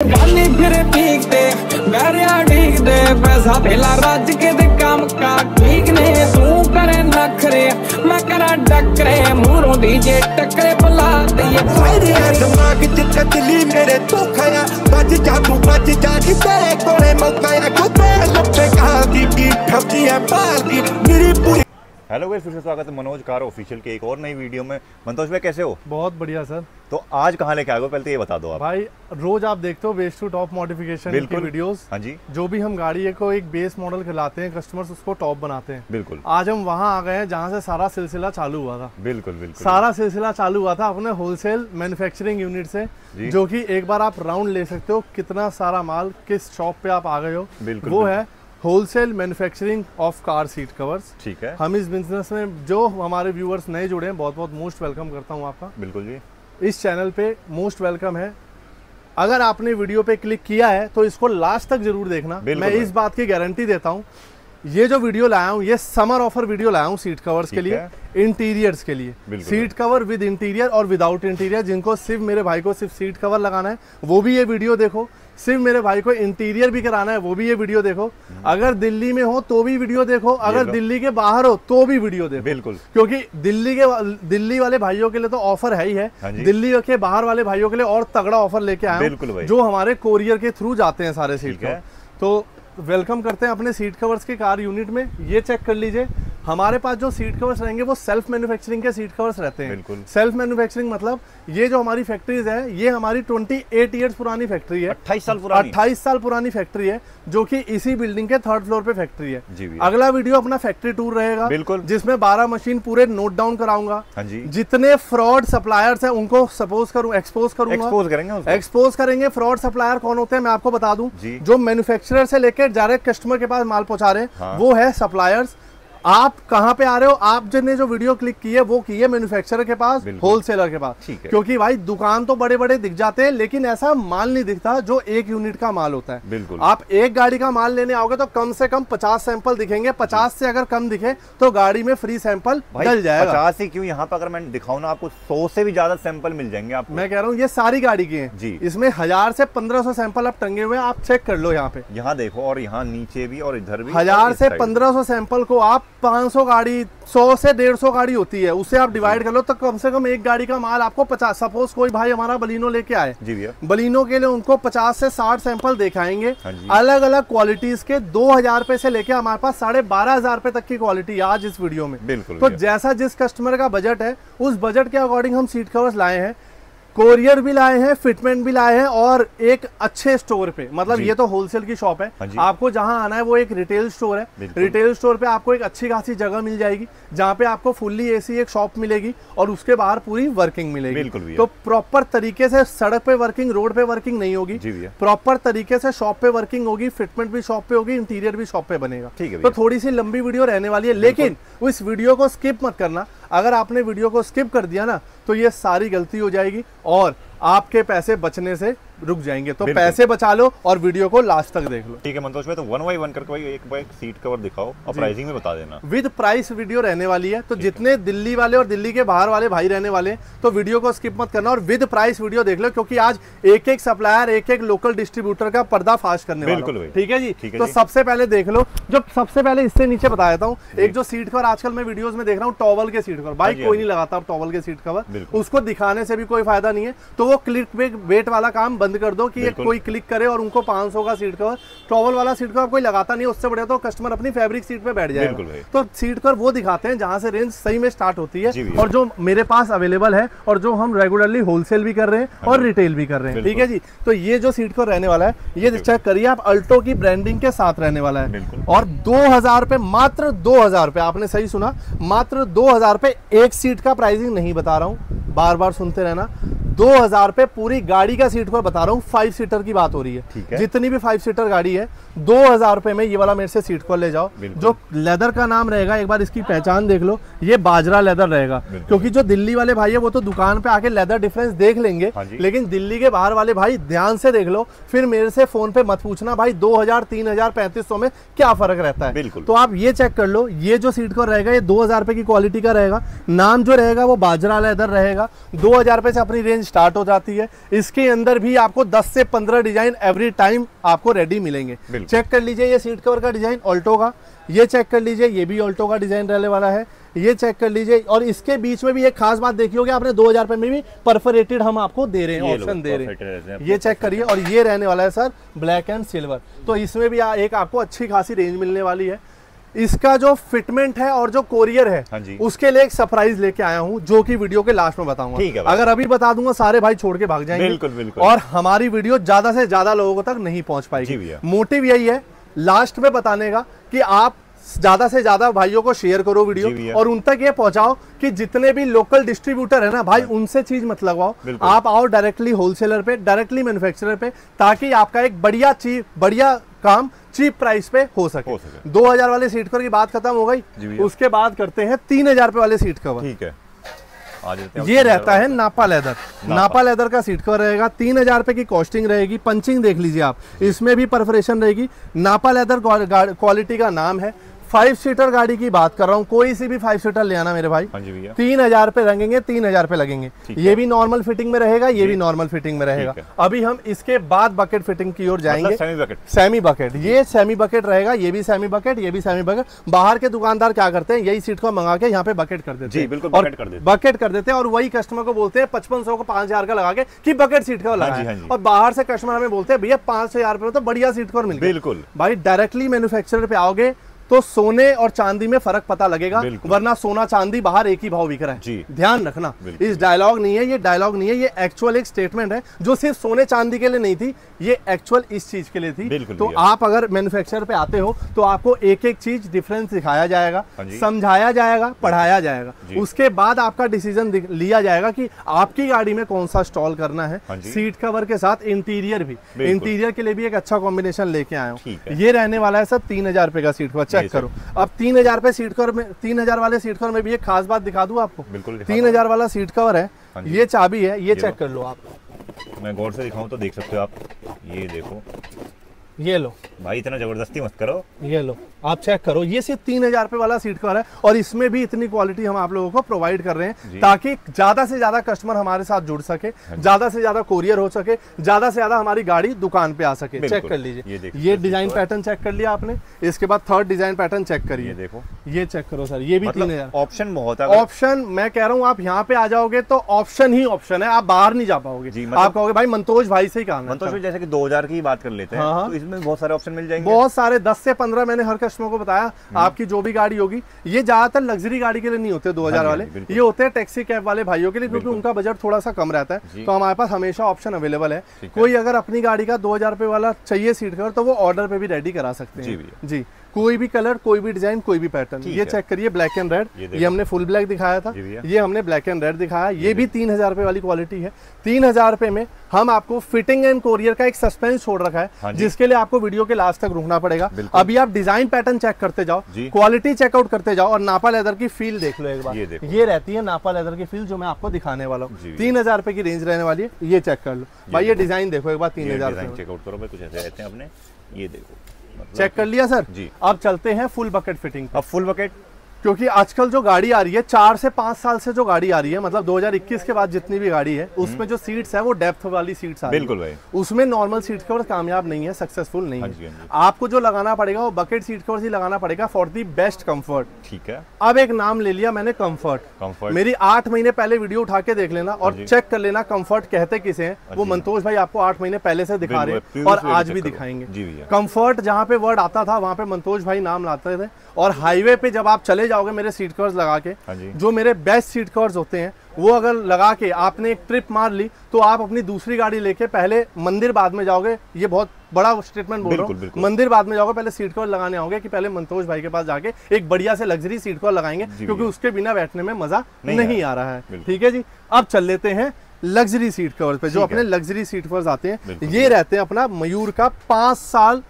वाली फिर ठीक दे मेरे ठीक दे पैसा पहला राज के दे काम का ठीक ने तू करे नखरे मैं करा डकरे मुरों डीजे टकरे बुला दे मेरे दिमाग च कचली मेरे तू खाया बच जा तू बच जा कि तेरे कोले मौका है खुद लपटे कहा की ठगी है पाल की मेरी पूरी। हेलो गाइस, फिर से स्वागत है मनोज कार ऑफिशियल के एक और नई वीडियो में। मनोज भाई कैसे हो? बहुत बढ़िया सर। तो आज कहाँ लेके आए हो, पहले तो ये बता दो आप। भाई रोज आप देखते हो बेस टू टॉप मॉडिफिकेशन की वीडियोस। हाँ जी। जो भी हम गाड़ी को एक बेस मॉडल खिलाते हैं, कस्टमर्स उसको टॉप बनाते हैं। बिल्कुल। आज हम वहाँ आ गए हैं जहाँ से सारा सिलसिला चालू हुआ था। बिल्कुल बिल्कुल। सारा सिलसिला चालू हुआ था अपने होलसेल मैन्युफैक्चरिंग यूनिट से, जो कि एक बार आप राउंड ले सकते हो कितना सारा माल किस शॉप पे आप आ गए हो। बिल्कुल। वो है wholesale manufacturing of car seat covers. ठीक है। हम इस बिजनेस में जो हमारे व्यूअर्स नए जुड़े हैं, बहुत बहुत मोस्ट वेलकम करता हूँ आपका। बिल्कुल जी। इस चैनल पे मोस्ट वेलकम है। अगर आपने वीडियो पे क्लिक किया है तो इसको लास्ट तक जरूर देखना। मैं इस बात की गारंटी देता हूँ, ये जो वीडियो लाया हूँ ये समर ऑफर वीडियो लाया हूँ सीट कवर्स के लिए, इंटीरियर्स के लिए। सीट कवर विद इंटीरियर और विदाउट इंटीरियर, जिनको सिर्फ मेरे भाई को सिर्फ सीट कवर लगाना है वो भी ये वीडियो देखो, सिर्फ मेरे भाई को इंटीरियर भी कराना है वो भी ये वीडियो देखो। अगर दिल्ली में हो तो भी वीडियो देखो, अगर दिल्ली के बाहर हो तो भी वीडियो देखो। बिल्कुल। क्योंकि दिल्ली वाले भाइयों के लिए तो ऑफर है ही है, दिल्ली के बाहर वाले भाइयों के लिए और तगड़ा ऑफर लेके आए हैं, जो हमारे कोरियर के थ्रू जाते हैं सारे सीट कवर। तो वेलकम करते हैं अपने सीट कवर्स के कार यूनिट में। ये चेक कर लीजिए, हमारे पास जो सीट कवर्स रहेंगे वो सेल्फ मैन्युफैक्चरिंग के सीट कवर्स रहते हैं। सेल्फ मैन्युफैक्चरिंग मतलब ये जो हमारी फैक्ट्रीज है, ये हमारी 28 इयर्स पुरानी फैक्ट्री है। 28 साल पुरानी। 28 साल पुरानी फैक्ट्री है, जो कि इसी बिल्डिंग के 3rd फ्लोर पे फैक्ट्री है। अगला वीडियो अपना फैक्ट्री टूर रहेगा, जिसमें 12 मशीन पूरे नोट डाउन कराऊंगा। जितने फ्रॉड सप्लायर्स हैं उनको एक्सपोज करेंगे। फ्रॉड सप्लायर कौन होते हैं मैं आपको बता दूं, जो मैन्युफैक्चरर से लेकर डायरेक्ट कस्टमर के पास माल पहुंचा रहे हैं, वो है सप्लायर्स। आप कहां पे आ रहे हो? आप जिन्हें जो वीडियो क्लिक की है वो की है मैन्युफैक्चरर के पास, होलसेलर के पास। क्योंकि भाई दुकान तो बड़े बड़े दिख जाते हैं, लेकिन ऐसा माल नहीं दिखता जो एक यूनिट का माल होता है। बिल्कुल। आप एक गाड़ी का माल लेने आओगे तो कम से कम 50 सैंपल दिखेंगे। 50 से अगर कम दिखे तो गाड़ी में फ्री सैंपल डल जाएगा। 50 ही क्यों, यहाँ पे अगर मैं दिखाऊं ना आपको 100 से भी ज्यादा सैंपल मिल जाएंगे आपको। मैं कह रहा हूँ ये सारी गाड़ी की है, इसमें 1000 से 1500 सैंपल आप टंगे हुए हैं। आप चेक कर लो यहाँ पे, यहाँ देखो, और यहाँ नीचे भी और इधर भी। 1000 से 1500 सैंपल को आप 500 गाड़ी, 100 से 150 गाड़ी होती है, उससे आप डिवाइड कर लो तो कम से कम एक गाड़ी का माल आपको 50। सपोज कोई भाई हमारा बलिनो लेके आए, बलिनो के लिए उनको 50 से 60 सैंपल दिखाएंगे, अलग अलग क्वालिटीज के। 2000 रुपए से लेके हमारे पास 12,500 रुपए तक की क्वालिटी आज इस वीडियो में। तो जैसा जिस कस्टमर का बजट है, उस बजट के अकॉर्डिंग हम सीट कवर्स लाए हैं। कोरियर भी लाए हैं, फिटमेंट भी लाए हैं, और एक अच्छे स्टोर पे, मतलब ये तो होलसेल की शॉप है। आपको जहां आना है वो एक रिटेल स्टोर है। रिटेल स्टोर पे आपको एक अच्छी खासी जगह मिल जाएगी, जहां पे आपको फुल्ली एसी एक शॉप मिलेगी और उसके बाहर पूरी वर्किंग मिलेगी। तो प्रॉपर तरीके से सड़क पे वर्किंग, रोड पे वर्किंग नहीं होगी, प्रॉपर तरीके से शॉप पे वर्किंग होगी, फिटमेंट भी शॉप पे होगी, इंटीरियर भी शॉप पे बनेगा। तो थोड़ी सी लंबी वीडियो रहने वाली है, लेकिन उस वीडियो को स्किप मत करना। अगर आपने वीडियो को स्किप कर दिया ना तो ये सारी गलती हो जाएगी और आपके पैसे बचने से रुक जाएंगे। तो पैसे बचा लो और वीडियो को लास्ट तक देख लो। ठीक है मनोज भाई, तो 1 बाय 1 करके भाई एक सीट कवर दिखाओ और प्राइसिंग में बता देना। विद प्राइस वीडियो रहने वाली है, तो जितने दिल्ली वाले और दिल्ली के बाहर वाले भाई रहने वाले हैं तो वीडियो को स्किप मत करना और विद प्राइस वीडियो देख लो, क्योंकि आज एक एक सप्लायर, एक एक लोकल डिस्ट्रीब्यूटर का पर्दाफाश करने वाला है। ठीक है जी। तो सबसे पहले देख लो, जो सबसे पहले इससे नीचे बता देता हूँ, एक जो सीट कवर आजकल मैं वीडियोस में देख रहा हूँ, टॉवल के सीट कवर। भाई कोई नहीं लगाता टॉवल के सीट कवर, उसको दिखाने से भी कोई फायदा नहीं है। तो वो क्लिक वेट वाला काम बंद कर दो कि कोई क्लिक करे और उनको 500 का सीट कवर, टॉवल वाला सीट कवर कोई लगाता नहीं है। उससे बढ़िया तो कस्टमर अपनी फैब्रिक सीट पे बैठ जाएगा। तो सीट कवर वो दिखाते हैं जहां से रेंज सही में स्टार्ट होती है, और जो मेरे पास अवेलेबल है और जो हम रेगुलरली होलसेल भी कर रहे हैं और रिटेल भी कर रहे हैं। ठीक है जी। तो ये जो सीट कवर रहने वाला है, ये चेक करिए आप, अल्टो की ब्रांडिंग के साथ रहने वाला है, और 2000 रुपए, मात्र 2000 रुपए, आपने सही सुना, मात्र 2000 रुपए। एक सीट का प्राइसिंग नहीं बता रहा हूं, बार बार सुनते रहना। 2000 रुपए पूरी गाड़ी का सीट कवर बता रहा हूँ। 5 सीटर की बात हो रही है, जितनी भी 5 सीटर गाड़ी है, 2000 रुपए में ये वाला मेरे से सीट कवर ले जाओ। जो लेदर का नाम रहेगा, एक बार इसकी पहचान देख लो, ये बाजरा लेदर रहेगा। क्योंकि जो दिल्ली वाले भाई है वो तो दुकान पे आके लेदर डिफरेंस देख लेंगे, लेकिन दिल्ली के बाहर वाले भाई ध्यान से देख लो, फिर मेरे से फोन पे मत पूछना भाई 2000, 3000, 3500 में क्या फर्क रहता है। तो आप ये चेक कर लो, ये जो सीट कवर रहेगा ये 2000 रुपए की क्वालिटी का रहेगा। नाम जो रहेगा वो बाजरा लेदर रहेगा। 2000 रुपए से अपनी रेंज स्टार्ट हो जाती है। इसके अंदर भी आपको 10 से 15 डिजाइन एवरी टाइम आपको रेडी मिलेंगे। चेक कर लीजिए ये सीट कवर का डिजाइन ऑल्टो का, ये चेक कर लीजिए ये भी ऑल्टो का डिजाइन रहने वाला है, ये चेक कर लीजिए। और इसके बीच में भी एक खास बात देखी होगी आपने, 2000 रुपए में भी परफोरेटेड हम आपको दे रहे हैं, ऑप्शन दे रहे हैं। ये चेक करिए, और ये रहने वाला है सर ब्लैक एंड सिल्वर, तो इसमें भी एक आपको अच्छी खासी रेंज मिलने वाली है। इसका जो फिटमेंट है और जो कोरियर है, हाँ जी, उसके लिए एक सरप्राइज लेके आया हूं, जो कि वीडियो के लास्ट में बताऊंगा। अगर अभी बता दूंगा सारे भाई छोड़ के भाग जाएंगे। बिल्कुल बिल्कुल। और हमारी वीडियो ज्यादा से ज्यादा लोगों तक नहीं पहुंच पाएगी। मोटिव यही है लास्ट में बताने का कि आप ज्यादा से ज्यादा भाइयों को शेयर करो वीडियो, और उन तक ये पहुंचाओ कि जितने भी लोकल डिस्ट्रीब्यूटर है ना भाई, उनसे चीज मत लगवाओ, आप आओ डायरेक्टली होलसेलर पे, डायरेक्टली मैन्युफैक्चरर पे, ताकि आपका एक बढ़िया काम चीप प्राइस पे हो सके। 2000 वाले सीट कवर की बात खत्म हो गई, उसके बाद करते हैं 3000 रुपए वाले सीट कवर। ठीक है, ये रहता है नापा लेदर। नापा लेदर का सीट कवर रहेगा, 3000 रुपए की कॉस्टिंग रहेगी। पंचिंग देख लीजिए आप, इसमें भी परफोरेशन रहेगी। नापा लेदर क्वालिटी का नाम है। 5 सीटर गाड़ी की बात कर रहा हूँ, कोई सी भी 5 सीटर ले आना मेरे भाई, 3000 रुपए लगेंगे, 3000 रुपए लगेंगे। ये भी नॉर्मल फिटिंग में रहेगा, ये भी नॉर्मल फिटिंग में रहेगा। अभी हम इसके बाद बकेट फिटिंग की ओर जाएंगे। सेमी बकेट, ये सेमी बकेट रहेगा, ये भी सेमी बकेट, ये भी सेमी बकेट। बाहर के दुकानदार क्या करते हैं, यही सीट को मंगा के यहाँ पे बकेट कर देते हैं, बकेट कर देते हैं, और वही कस्टमर को बोलते हैं 5500 को 5000 का लगा के कि बकेट सीट कवर लगा। और बाहर से कस्टमर हमें बोलते हैं भैया 5000 रुपए तो बढ़िया सीट कवर मिल गया। बिल्कुल भाई, डायरेक्टली मैन्युफैक्चरर पे आओगे तो सोने और चांदी में फर्क पता लगेगा, वरना सोना चांदी बाहर एक ही भाव बिक रहा है। ध्यान रखना, इस डायलॉग नहीं है, ये डायलॉग नहीं है, ये एक्चुअल एक स्टेटमेंट है जो सिर्फ सोने चांदी के लिए नहीं थी, ये एक्चुअल इस चीज के लिए थी। तो आप अगर मैन्युफैक्चरर पे आते हो तो आपको एक एक चीज डिफरेंस दिखाया जाएगा, समझाया जाएगा, पढ़ाया जाएगा, उसके बाद आपका डिसीजन लिया जाएगा कि आपकी गाड़ी में कौन सा इंस्टॉल करना है। सीट कवर के साथ इंटीरियर भी, इंटीरियर के लिए भी एक अच्छा कॉम्बिनेशन लेके आया हूँ। ये रहने वाला है सर 3000 रुपए का सीट कवर। चेक करो, अब 3000 रुपए सीट कवर में, 3000 वाले सीट कवर में भी एक खास बात दिखा दूं आपको। 3000 वाला सीट कवर है, ये चाबी है, ये चेक कर लो आप। मैं गौर से दिखाऊं तो देख सकते हो आप, ये देखो, ये लो भाई, इतना जबरदस्ती मत करो, ये लो आप चेक करो। ये सिर्फ 3000 रुपए वाला सीट कवर है, और इसमें भी इतनी क्वालिटी हम आप लोगों को प्रोवाइड कर रहे हैं ताकि ज्यादा से ज्यादा कस्टमर हमारे साथ जुड़ सके, ज्यादा से ज्यादा कोरियर हो सके, ज्यादा से ज्यादा हमारी गाड़ी दुकान पे आ सके। चेक कर लीजिए, ये डिजाइन पैटर्न चेक कर लिया आपने, इसके बाद थर्ड डिजाइन पैटर्न चेक करिए, देखो ये चेक करो सर, ये भी 3000। ऑप्शन बहुत है, ऑप्शन मैं कह रहा हूँ, आप यहाँ पे आ जाओगे तो ऑप्शन ही ऑप्शन है, आप बाहर नहीं जा पाओगे। आप कहोगे भाई मंतोष भाई से ही काम है। मंतोष भाई जैसे कि 2000 की बात कर लेते हैं, तो इसमें बहुत सारे ऑप्शन मिल जाएंगे, बहुत सारे, 10 से 15 मैंने हर कस्टमर को बताया। आपकी जो भी गाड़ी होगी, ये ज्यादातर लग्जरी गाड़ी के लिए नहीं होते 2000 वाले, ये होते हैं टैक्सी कैब वाले भाइयों के लिए, क्योंकि उनका बजट थोड़ा सा कम रहता है। तो हमारे पास हमेशा ऑप्शन अवेलेबल है। कोई अगर अपनी गाड़ी का 2000 रुपए वाला चाहिए सीट कवर, तो वो ऑर्डर पे भी रेडी करा सकते हैं जी। कोई भी कलर, कोई भी डिजाइन, कोई भी पैटर्न। ये चेक करिए, ब्लैक एंड रेड, ये हमने फुल ब्लैक दिखाया था, ये हमने ब्लैक एंड रेड दिखाया। ये भी 3000 रुपए वाली क्वालिटी है। 3000 रुपए में हम आपको फिटिंग एंड कोरियर का एक सस्पेंस छोड़ रखा है, जिसके लिए आपको वीडियो के लास्ट तक रुकना पड़ेगा। अभी आप डिजाइन पैटर्न चेक करते जाओ, क्वालिटी चेकआउट करते जाओ, और नापा लेदर की फील देख लो एक बार। ये रहती है नापा लेदर की फील, जो मैं आपको दिखाने वाला हूँ। 3000 रुपए की रेंज रहने वाली है। ये चेक कर लो भाई, ये डिजाइन देखो एक बार, 3000 चेकआउट करो भाई, कुछ ऐसे रहते हैं अपने, ये देखो, चेक कर लिया सर जी। अब चलते हैं फुल बकेट फिटिंग। अब फुल बकेट, क्योंकि आजकल जो गाड़ी आ रही है, 4 से 5 साल से जो गाड़ी आ रही है, मतलब 2021 के बाद जितनी भी गाड़ी है, उसमें जो सीट्स है वो डेप्थ वाली सीट्स आ रही है। बिल्कुल भाई, उसमें नॉर्मल सीट कवर कामयाब नहीं है, सक्सेसफुल नहीं है। आपको जो लगाना पड़ेगा वो बकेट सीट कवर ही लगाना पड़ेगा फॉर दी बेस्ट कंफर्ट। ठीक है, अब एक नाम ले लिया मैंने, कंफर्ट। मेरी 8 महीने पहले वीडियो उठा के देख लेना और चेक कर लेना कंफर्ट कहते किसे हैं। वो मंतोष भाई आपको 8 महीने पहले से दिखा रहे हैं और आज भी दिखाएंगे। कंफर्ट जहाँ पे वर्ड आता था वहां पे मंतोष भाई नाम लाते थे, और हाईवे पे जब आप चले जाओगे मेरे सीट कवर्स लगा के, जो मेरे बेस्ट सीट कवर्स होते हैं, वो अगर लगा के आपने एक ट्रिप मार ली तो आप अपनी दूसरी गाड़ी लेके पहले मंदिर बाद में जाओगे। ये बहुत बड़ा स्टेटमेंट बोल रहा हूँ, मंदिर बाद में जाओगे, पहले सीट कवर लगाने आओगे कि पहले मंतोष भाई के पास जाके एक बढ़िया से लग्जरी सीट कवर लगाएंगे, क्योंकि उसके बिना बैठने में मजा नहीं आ रहा है। ठीक है जी, अब चल लेते हैं लग्जरी सीट कवर पे। जो अपने लग्जरी सीट कवर्स आते हैं, ये रहते हैं अपना मयूर का 5 साल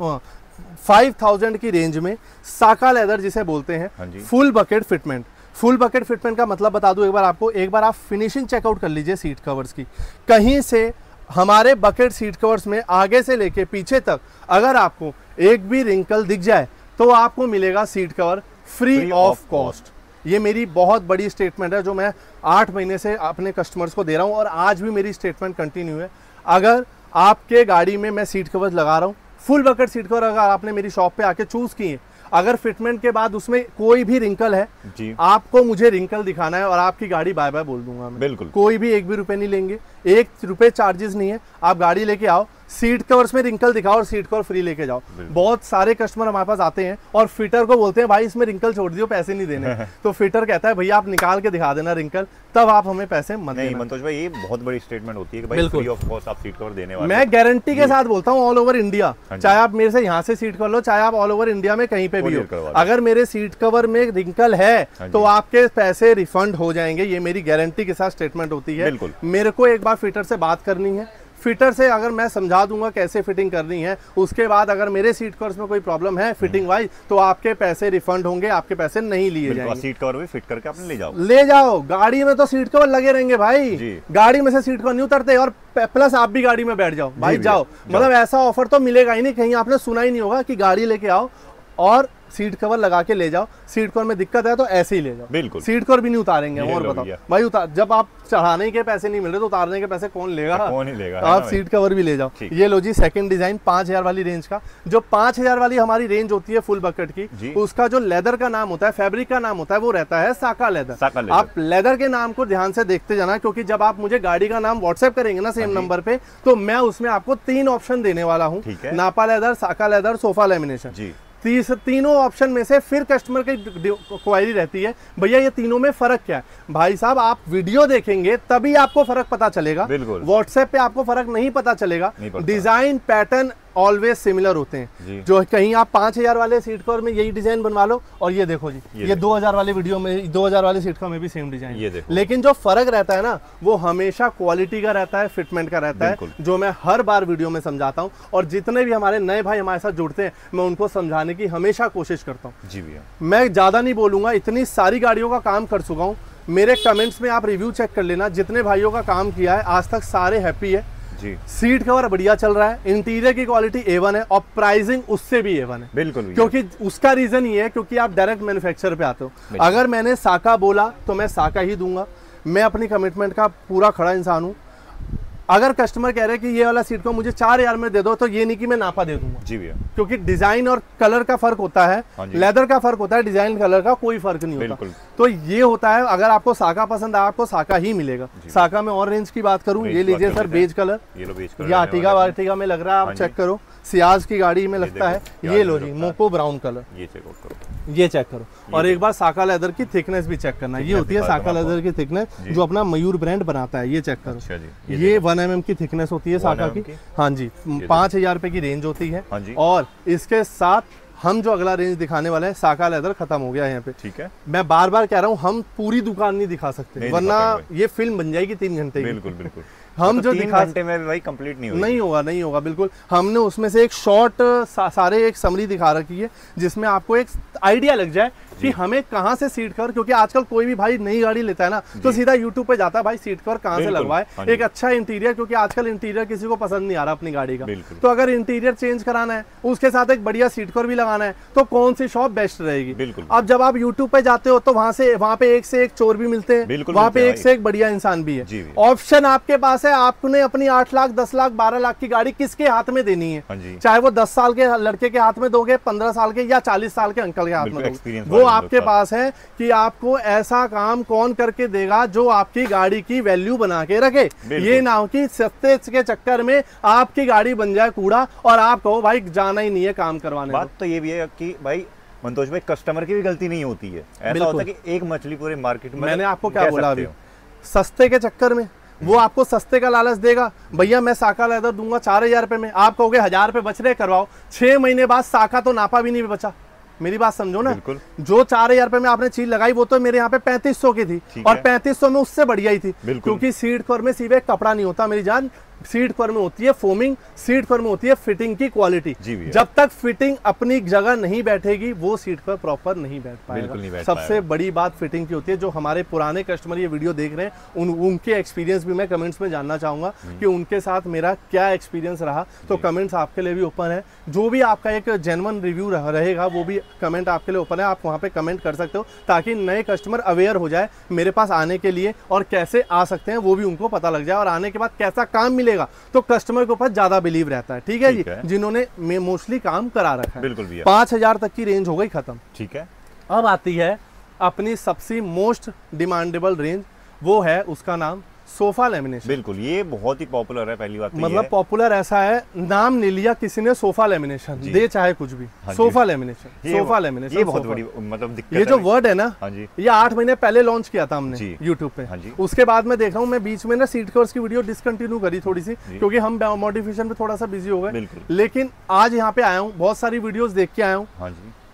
5000 की रेंज में, साका लेदर जिसे बोलते हैं, full bucket fitment. Full bucket fitment का मतलब बता दूं एक बार आपको, एक बार आप फिनिशिंग चेकआउट कर लीजिए सीट कवर्स की। कहीं से हमारे बकेट सीट कवर्स में आगे से लेके पीछे तक अगर आपको एक भी रिंकल दिख जाए तो आपको मिलेगा seat cover free of cost. ये मेरी बहुत बड़ी स्टेटमेंट है जो मैं 8 महीने से अपने कस्टमर्स को दे रहा हूँ और आज भी मेरी स्टेटमेंट कंटिन्यू है। अगर आपके गाड़ी में मैं सीट कवर लगा रहा हूँ, फुल बकेट सीट कवर अगर आपने मेरी शॉप पे आके चूज की है, अगर फिटमेंट के बाद उसमें कोई भी रिंकल है जी, आपको मुझे रिंकल दिखाना है और आपकी गाड़ी बाय बाय बोल दूंगा मैं। बिल्कुल, कोई भी 1 भी रुपए नहीं लेंगे, 1 रुपए चार्जेस नहीं है। आप गाड़ी लेके आओ, सीट कवर्स में रिंकल दिखाओ और सीट कवर फ्री लेके जाओ। बहुत सारे कस्टमर हमारे पास आते हैं और फिटर को बोलते हैं भाई इसमें रिंकल छोड़ दियो, पैसे नहीं देने तो फिटर कहता है भैया आप निकाल के दिखा देना रिंकल, तब आप हमें पैसे मत देना। मंतोष भाई ये बहुत बड़ी स्टेटमेंट होती है कि भाई फ्री ऑफ कॉस्ट आप सीट कवर देने वाले। मैं गारंटी के साथ बोलता हूँ ऑल ओवर इंडिया, चाहे आप मेरे से यहाँ से सीट कवर लो, चाहे आप ऑल ओवर इंडिया में कहीं पे भी हो, अगर मेरे सीट कवर में रिंकल है तो आपके पैसे रिफंड हो जाएंगे। ये मेरी गारंटी के साथ स्टेटमेंट होती है। मेरे को एक बार फिटर से बात करनी है, फिटर से अगर मैं समझा दूंगा कैसे फिटिंग करनी है, उसके बाद अगर मेरे सीट कवर्स में कोई प्रॉब्लम है फिटिंग वाइज तो आपके पैसे रिफंड होंगे, आपके पैसे नहीं लिए जाएंगे। सीट कवर भी फिट करके आपने ले जाओ। गाड़ी में तो सीट कवर लगे रहेंगे भाई, गाड़ी में से सीट कवर नहीं उतरते और प्लस आप भी गाड़ी में बैठ जाओ भाई, जाओ। मतलब ऐसा ऑफर तो मिलेगा ही नहीं, कहीं आपने सुना ही नहीं होगा कि गाड़ी लेके आओ और सीट कवर लगा के ले जाओ, सीट कवर में दिक्कत है तो ऐसे ही ले जाओ। बिल्कुल, सीट कवर भी नहीं उतारेंगे। और बताओ भाई, जब आप चढ़ाने के पैसे नहीं मिल रहे तो उतारने के पैसे कौन लेगा? कौन ही लेगा। आप सीट कवर भी ले जाओ। ये लो जी सेकंड डिजाइन 5000 वाली रेंज का। जो 5000 वाली हमारी रेंज होती है फुल बकेट की, उसका जो लेदर का नाम होता है, फैब्रिक का नाम होता है, वो रहता है साका लेदर। आप लेदर के नाम को ध्यान से देखते जाना, क्योंकि जब आप मुझे गाड़ी का नाम व्हाट्सएप करेंगे ना सेम नंबर पे, तो मैं उसमें आपको 3 ऑप्शन देने वाला हूँ, नापा लेदर, साका लेदर, सोफा लेमिनेशन। तीनों ऑप्शन में से फिर कस्टमर की क्वायरी रहती है भैया ये तीनों में फर्क क्या है? भाई साहब आप वीडियो देखेंगे तभी आपको फर्क पता चलेगा, व्हाट्सएप पे आपको फर्क नहीं पता चलेगा। डिजाइन पैटर्न ऑलवेज सिमिलर होते हैं। जो कहीं आप 5000 वाले सीट कवर में यही डिजाइन बनवा लो और ये देखो जी ये 2000 वाले वीडियो में 2000 वाले सीट कवर में भी सेम डिजाइन, लेकिन जो फर्क रहता है ना वो हमेशा क्वालिटी का रहता है, फिटमेंट का रहता है, जो मैं हर बार वीडियो में समझाता हूँ। और जितने भी हमारे नए भाई हमारे साथ जुड़ते हैं मैं उनको समझाने की हमेशा कोशिश करता हूँ। जी भैया, मैं ज्यादा नहीं बोलूंगा, इतनी सारी गाड़ियों का काम कर चुका हूँ। मेरे कमेंट्स में आप रिव्यू चेक कर लेना, जितने भाइयों का काम किया है आज तक सारे हैप्पी है जी। सीट कवर बढ़िया चल रहा है, इंटीरियर की क्वालिटी A1 है और प्राइसिंग उससे भी A1 है। बिल्कुल, क्योंकि उसका रीजन ये है क्योंकि आप डायरेक्ट मैन्युफैक्चर पे आते हो। अगर मैंने साका बोला तो मैं साका ही दूंगा, मैं अपनी कमिटमेंट का पूरा खड़ा इंसान हूँ। अगर कस्टमर कह रहे हैं कि ये वाला सीट को मुझे 4000 में दे दो, तो ये नहीं कि मैं नापा दे दूंगा जी भैया, क्योंकि डिजाइन और कलर का फर्क होता है, लेदर का फर्क होता है, डिजाइन कलर का कोई फर्क नहीं होता। तो ये होता है, अगर आपको साका पसंद है आपको साका ही मिलेगा। साका में और रेंज की बात करूं, ये लीजिए सर बेज कलर, ये आर्टिगा वार्टिगा में लग रहा है, आप चेक करो, सियाज की गाड़ी में लगता है। ये लो जी मोको ब्राउन कलर, ये चेक करो। और एक बार साका लेदर की थिकनेस भी चेक करना, ये होती है साका लेदर की थिकनेस जो अपना मयूर ब्रांड बनाता है। ये चेक करो, ये 1 mm की थिकनेस होती है साका की। हाँ जी, 5000 रुपए की रेंज होती है। और इसके साथ हम जो अगला रेंज दिखाने वाले हैं, साका लेदर खत्म हो गया है यहाँ पे। ठीक है, मैं बार बार कह रहा हूँ हम पूरी दुकान नहीं दिखा सकते, वरना ये फिल्म बन जाएगी 3 घंटे। बिल्कुल बिल्कुल, हम जो 3 घंटे में भाई कंप्लीट नहीं होगा बिल्कुल। हमने उसमें से एक शॉर्ट सारे एक समरी दिखा रखी है जिसमें आपको एक आइडिया लग जाए कि हमें कहाँ से सीट कवर, क्योंकि आजकल कोई भी भाई नई गाड़ी लेता है ना तो सीधा यूट्यूब पे जाता है भाई सीट कवर कहाँ से लगवाए, एक अच्छा इंटीरियर, क्योंकि आजकल इंटीरियर किसी को पसंद नहीं आ रहा अपनी गाड़ी का। तो अगर इंटीरियर चेंज कराना है उसके साथ एक बढ़िया सीट कवर भी लगाना है तो कौन सी शॉप बेस्ट रहेगी? अब जब आप यूट्यूब पे जाते हो तो वहाँ पे एक से एक चोर भी मिलते हैं, वहाँ पे एक से एक बढ़िया इंसान भी है। ऑप्शन आपके पास है, आपने अपनी 8 लाख 10 लाख 12 लाख की गाड़ी किसके हाथ में देनी है, चाहे वो 10 साल के लड़के के हाथ में दोगे, 15 साल के या 40 साल के अंकल के हाथ में दोगे, वो आपके पास है कि आपको ऐसा काम कौन करके देगा जो आपकी गाड़ी की वैल्यू बना के रखे। ये ना हो कि सस्ते के चक्कर में आपकी गाड़ी बन जाए कूड़ा और आप कहो भाई जाना ही नहीं है काम करवाने। बात तो ये भी है कि भाई मंतोष भाई कस्टमर की भी गलती नहीं होती है, ऐसा होता है कि एक मछली पूरे मार्केट में, मैंने आपको क्या बोला अभी, सस्ते के चक्कर में वो आपको सस्ते का लालच देगा, भैया मैं साका लेदर दूंगा 4000 रुपए में, आप कहोगे 1000 रुपए बच रहे करवाओ, 6 महीने बाद साका तो नापा भी नहीं बचा। मेरी बात समझो ना, जो 4000 रुपए में आपने चीज लगाई वो तो मेरे यहाँ पे 3500 की थी और 3500 में उससे बढ़िया ही थी, क्योंकि सीट कवर में सीधे कपड़ा नहीं होता मेरी जान, सीट पर में होती है फोमिंग, सीट पर में होती है फिटिंग की क्वालिटी। जब तक फिटिंग अपनी जगह नहीं बैठेगी वो सीट पर प्रॉपर नहीं बैठ पाएगा। सबसे बड़ी बात फिटिंग की होती है। जो हमारे पुराने कस्टमर ये वीडियो देख रहे हैं उनके एक्सपीरियंस भी मैं कमेंट्स में जानना चाहूंगा कि उनके साथ मेरा क्या एक्सपीरियंस रहा। तो कमेंट्स आपके लिए भी ओपन है, जो भी आपका एक जेन्युइन रिव्यू रहेगा वो भी कमेंट आपके लिए ओपन है, आप वहाँ पे कमेंट कर सकते हो ताकि नए कस्टमर अवेयर हो जाए मेरे पास आने के लिए और कैसे आ सकते हैं वो भी उनको पता लग जाए और आने के बाद कैसा काम मिलेगा तो कस्टमर के ऊपर ज्यादा बिलीव रहता है। ठीक है जी, जिन्होंने मोस्टली काम करा रखा है। बिल्कुल भैया 5000 तक की रेंज हो गई खत्म। ठीक है, अब आती है अपनी सबसे मोस्ट डिमांडेबल रेंज, वो है उसका नाम सोफा लेमिनेशन। बिल्कुल, ये बहुत ही पॉपुलर है। पहली बात मतलब पॉपुलर ऐसा है, नाम नहीं लिया किसी ने सोफा लेमिनेशन, दे चाहे कुछ भी। सोफा लेमिनेशन, सोफा लेमिनेशन, ये बहुत बड़ी मतलब दिक्कत है। ये जो वर्ड है ना, ये 8 महीने पहले लॉन्च किया था हमने यूट्यूब पे। उसके बाद मैं देख रहा हूँ, मैं बीच में ना सीट कवर्स की वीडियो डिसकंटिन्यू करी थोड़ी सी क्योंकि हम मॉडिफिकेशन पे थोड़ा सा बिजी हो गए। लेकिन आज यहाँ पे आया हूँ, बहुत सारी वीडियोस देख के आया हूँ,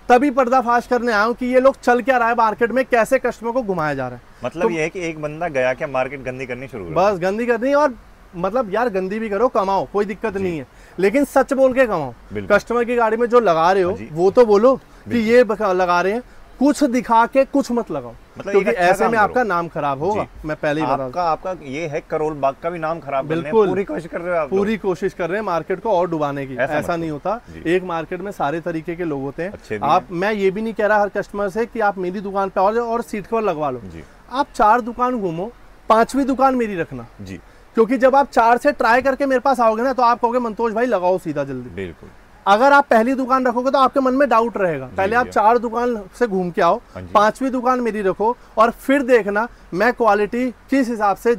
तभी पर्दाफाश करने आया हूँ कि ये लोग चल क्या रहा है मार्केट में, कैसे कस्टमर को घुमाया जा रहा है। मतलब तो ये है कि एक बंदा गया क्या मार्केट गंदी करनी शुरू, बस गंदी करनी। और मतलब यार गंदी भी करो, कमाओ, कोई दिक्कत नहीं है, लेकिन सच बोल के कमाओ। कस्टमर की गाड़ी में जो लगा रहे हो वो तो बोलो कि ये लगा रहे हैं, कुछ दिखा के कुछ मत लगाओ, मतलब क्योंकि ऐसे में आपका नाम खराब होगा। मैं पहले ही बता, आपका ये है करोल बाग का भी नाम खराब। बिल्कुल, पूरी कोशिश कर रहे हो आप, पूरी कोशिश कर रहे हैं मार्केट को और डुबाने की। ऐसा नहीं होता, एक मार्केट में सारे तरीके के लोग होते हैं। आप, मैं ये भी नहीं कह रहा हर कस्टमर से कि आप मेरी दुकान पे आओ और सीट कवर लगवा लो। आप 4 दुकान घूमो, 5वीं दुकान मेरी रखना जी, क्योंकि जब आप 4 से ट्राई करके मेरे पास आओगे ना तो आप कहोगे मंतोष भाई लगाओ सीधा जल्दी। बिल्कुल, अगर आप पहली दुकान रखोगे तो आपके मन में डाउट रहेगा। पहले आप 4 दुकान से घूम के आओ, 5वीं दुकान मेरी रखो और फिर देखना मैं क्वालिटी किस हिसाब से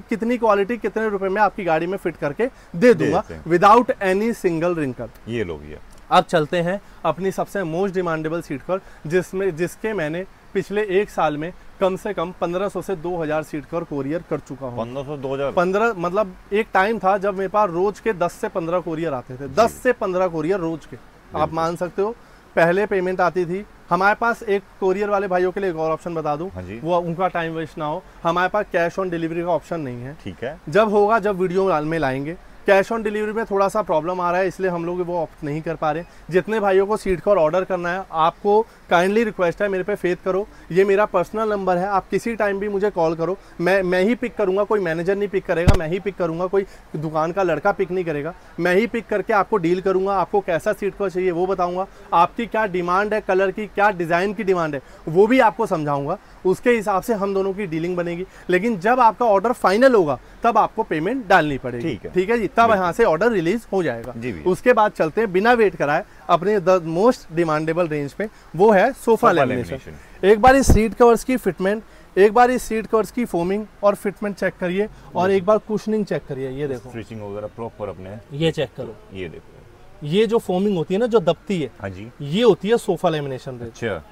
कितनी क्वालिटी कितने रुपए में आपकी गाड़ी में फिट करके दे दूंगा विदाउट एनी सिंगल रिंकल। ये लो भैया, अब चलते हैं अपनी सबसे मोस्ट डिमांडेबल सीट पर, जिसके मैंने पिछले 1 साल में कम से कम 1500 से 2000 सीट कवर कोरियर कर चुका हूँ। 1500 2000 15, मतलब एक टाइम था जब मेरे पास रोज के 10 से 15 कोरियर आते थे। 10 से 15 कोरियर रोज के, आप मान सकते हो। पहले पेमेंट आती थी हमारे पास। एक कोरियर वाले भाइयों के लिए एक और ऑप्शन बता दूं, वो उनका टाइम वेस्ट ना हो, हमारे पास कैश ऑन डिलीवरी का ऑप्शन नहीं है। ठीक है, जब होगा, जब वीडियो में लाएंगे। कैश ऑन डिलीवरी में थोड़ा सा प्रॉब्लम आ रहा है, इसलिए हम लोग वो ऑप्ट नहीं कर पा रहे। जितने भाइयों को सीट कवर ऑर्डर करना है, आपको काइंडली रिक्वेस्ट है, मेरे पे फेथ करो। ये मेरा पर्सनल नंबर है, आप किसी टाइम भी मुझे कॉल करो, मैं ही पिक करूंगा। कोई मैनेजर नहीं पिक करेगा, मैं ही पिक करूंगा, कोई दुकान का लड़का पिक नहीं करेगा। मैं ही पिक करके आपको डील करूंगा। आपको कैसा सीट कवर चाहिए वो बताऊंगा, आपकी क्या डिमांड है, कलर की क्या डिज़ाइन की डिमांड है वो भी आपको समझाऊंगा। उसके हिसाब से हम दोनों की डीलिंग बनेगी। लेकिन जब आपका ऑर्डर फाइनल होगा तब आपको पेमेंट डालनी पड़ेगी। ठीक है जी, तब यहाँ से ऑर्डर रिलीज हो जाएगा। उसके बाद चलते हैं बिना वेट कराए अपने द मोस्ट डिमांडेबल रेंज पे, वो है सोफा लेमिनेशन। एक बार इस सीट कवर्स की फिटमेंट, एक बार इस सीट कवर्स की फोमिंग और फिटमेंट चेक करिए और एक बार कुशनिंग चेक करिए। ये देखो स्टिचिंग वगैरह प्रॉपर अपने, ये चेक करो। ये देखो, ये जो फोमिंग होती है ना, जो दबती है, हाँ जी, ये होती है सोफा लेमिनेशन रेंज। अच्छा,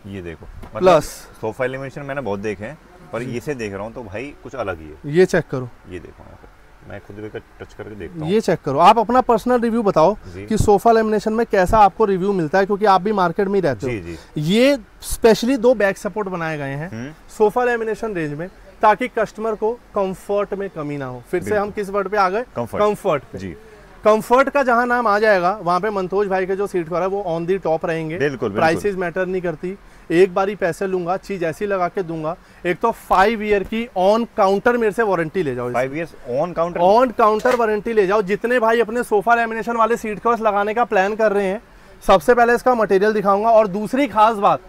ये देखो, प्लस सोफा लेमिनेशन मैंने बहुत देखे हैं, पर इसे देख रहा हूँ तो भाई कुछ अलग ही है। ये चेक करो, ये देखो, मैं खुद भी टच करके देखता हूँ। ये चेक करो, आप अपना पर्सनल रिव्यू बताओ कि सोफा लेमिनेशन में कैसा आपको रिव्यू मिलता है, क्योंकि आप भी मार्केट में ही रहते हो। ये स्पेशली 2 बैक सपोर्ट बनाए गए हैं सोफा लेमिनेशन रेंज में, ताकि कस्टमर को कंफर्ट में कमी ना हो। फिर से हम किस वर्ड पे आ गए? कंफर्ट पे जी। कंफर्ट का जहां नाम आ जाएगा वहां पे मंतोष भाई के जो सीट कवर है वो ऑन दी टॉप रहेंगे। प्राइसेस मैटर नहीं करती, एक बारी पैसे लूंगा, चीज ऐसी लगा के दूंगा। एक तो 5 ईयर की ऑन काउंटर मेरे से वारंटी ले जाओ। 5 इयर्स ऑन काउंटर वारंटी ले जाओ। जितने भाई अपने सोफा लेमिनेशन वाले सीट कवर्स लगाने का प्लान कर रहे हैं, सबसे पहले इसका मटेरियल दिखाऊंगा। और दूसरी खास बात,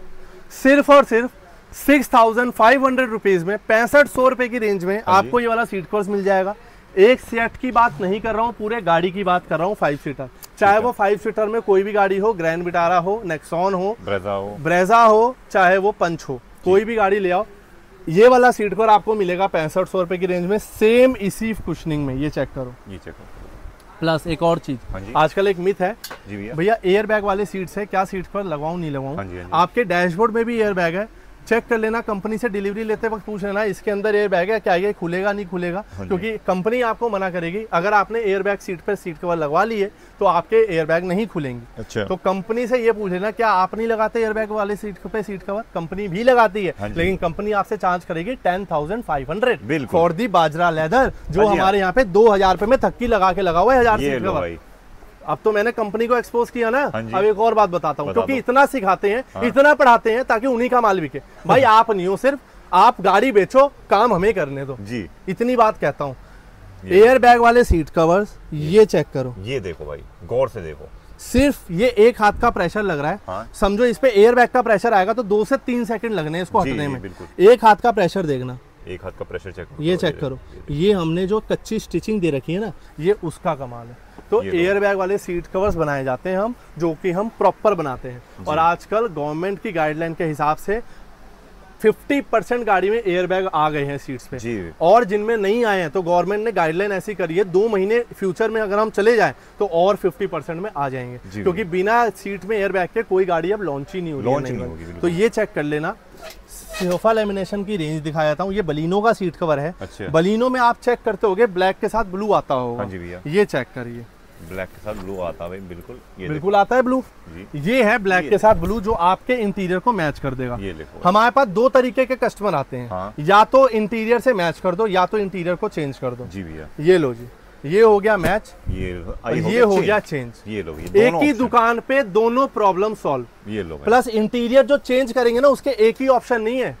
सिर्फ और सिर्फ 6500 रुपीज में, 6500 रुपए की रेंज में आपको ये वाला सीट कवर्स मिल जाएगा। एक सेट की बात नहीं कर रहा हूँ, पूरे गाड़ी की बात कर रहा हूँ। 5 सीटर, चाहे वो 5 सीटर में कोई भी गाड़ी हो, ग्रैंड विटारा हो, नेक्सॉन हो, ब्रेजा हो, चाहे वो पंच हो, कोई भी गाड़ी ले आओ। ये वाला सीट कवर आपको मिलेगा 6500 रुपए की रेंज में, सेम इसी कुशनिंग में। ये चेक करो, ये चेक करो। प्लस एक और चीज, आजकल एक मिथ है भैया एयर बैग वाले सीट्स है, क्या सीट पर लगवाऊं नहीं लगवाऊं? आपके डैशबोर्ड में भी एयर बैग है, चेक कर लेना, कंपनी से डिलीवरी लेते वक्त पूछ लेना इसके अंदर एयर बैग है क्या, ये खुलेगा नहीं खुलेगा, क्योंकि कंपनी आपको मना करेगी। अगर आपने एयर बैग सीट पर सीट कवर लगवा लिए तो आपके एयर बैग नहीं खुलेंगे। अच्छा। तो कंपनी से ये पूछ लेना क्या आप नहीं लगाते एयर बैग वाले सीट पे सीट कवर, कंपनी भी लगाती है, लेकिन कंपनी आपसे चार्ज करेगी 10,500 फॉर दी बाजरा लेदर, जो हमारे यहाँ पे 2,000 रुपए में थक्की लगा के लगा हुआ है 1000 सीट कवर। अब तो मैंने कंपनी को एक्सपोज किया ना। अब एक और बात बताता हूँ, क्योंकि इतना सिखाते हैं, इतना पढ़ाते हैं ताकि उन्हीं का माल बिके। भाई आप नहीं हो, सिर्फ आप गाड़ी बेचो, काम हमें करने दो जी, इतनी बात कहता हूँ। एयर बैग वाले सीट कवर्स ये चेक करो, ये देखो भाई, गौर से देखो, सिर्फ ये एक हाथ का प्रेशर लग रहा है। समझो इस पे एयर बैग का प्रेशर आएगा तो 2 से 3 सेकंड लगने इसको हटने में। एक हाथ का प्रेशर देखना, एक हाथ का प्रेशर चेक, ये चेक करो। ये हमने जो कच्ची स्टिचिंग दे रखी है ना, ये उसका कमाल है। तो एयर बैग वाले सीट कवर्स बनाए जाते हैं हम, जो कि हम प्रॉपर बनाते हैं। और आजकल गवर्नमेंट की गाइडलाइन के हिसाब से 50% गाड़ी में एयर बैग आ गए हैं सीट्स पे जी। और जिनमें नहीं आए हैं तो गवर्नमेंट ने गाइडलाइन ऐसी करी है, 2 महीने फ्यूचर में अगर हम चले जाएं तो और 50% में आ जाएंगे, क्योंकि बिना सीट में एयर बैग के कोई गाड़ी अब लॉन्च ही नहीं होगी। तो ये चेक कर लेना। सोफा लेमिनेशन की रेंज दिखाया था, ये बलिनो का सीट कवर है। अच्छा। बलिनो में आप चेक करते होगे ब्लैक के साथ ब्लू आता होगा। हाँ जी भैया, ये चेक करिए, ब्लैक के साथ ब्लू आता है भाई, बिल्कुल ये बिल्कुल आता है ब्लू। ये है ब्लैक के साथ ब्लू, जो आपके इंटीरियर को मैच कर देगा। ये देखो, हमारे पास 2 तरीके के कस्टमर आते हैं। हाँ। या तो इंटीरियर से मैच कर दो, या तो इंटीरियर को चेंज कर दो। जी भैया, ये लो जी, ये हो गया मैच, ये हो गया चेंज। ये लो, एक ही दुकान पे दोनों प्रॉब्लम सॉल्व। ये लो, प्लस इंटीरियर जो चेंज करेंगे ना, उसके एक ही ऑप्शन नहीं है,